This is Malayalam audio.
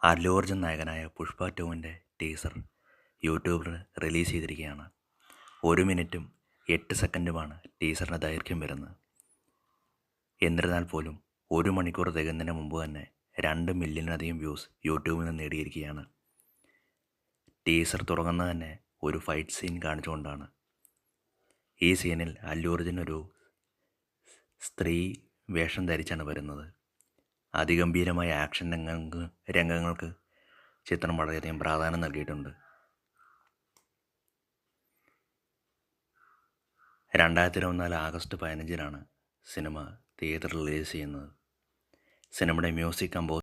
അല്ലു അർജുൻ നായകനായ പുഷ്പ 2-ൻ്റെ ടീസർ യൂട്യൂബിൽ റിലീസ് ചെയ്തിരിക്കുകയാണ്. 1 മിനിറ്റും 8 സെക്കൻഡുമാണ് ടീസറിൻ്റെ ദൈർഘ്യം വരുന്നത്. എന്നിരുന്നാൽ പോലും 1 മണിക്കൂർ തികയുന്നതിന് മുമ്പ് തന്നെ 2 മില്യണിലധികം വ്യൂസ് യൂട്യൂബിൽ നിന്ന് നേടിയിരിക്കുകയാണ്. ടീസർ തുടങ്ങുന്നത് തന്നെ ഒരു ഫൈറ്റ് സീൻ കാണിച്ചുകൊണ്ടാണ്. ഈ സീനിൽ അല്ലു അർജുൻ ഒരു സ്ത്രീ വേഷം ധരിച്ചാണ് വരുന്നത്. അതിഗംഭീരമായ ആക്ഷൻ രംഗങ്ങൾക്ക് ചിത്രം വളരെയധികം പ്രാധാന്യം നൽകിയിട്ടുണ്ട്. 2024 ആഗസ്റ്റ് 15-നാണ് സിനിമ തിയേറ്ററിൽ റിലീസ് ചെയ്യുന്നത്. സിനിമയുടെ മ്യൂസിക് കമ്പോസ്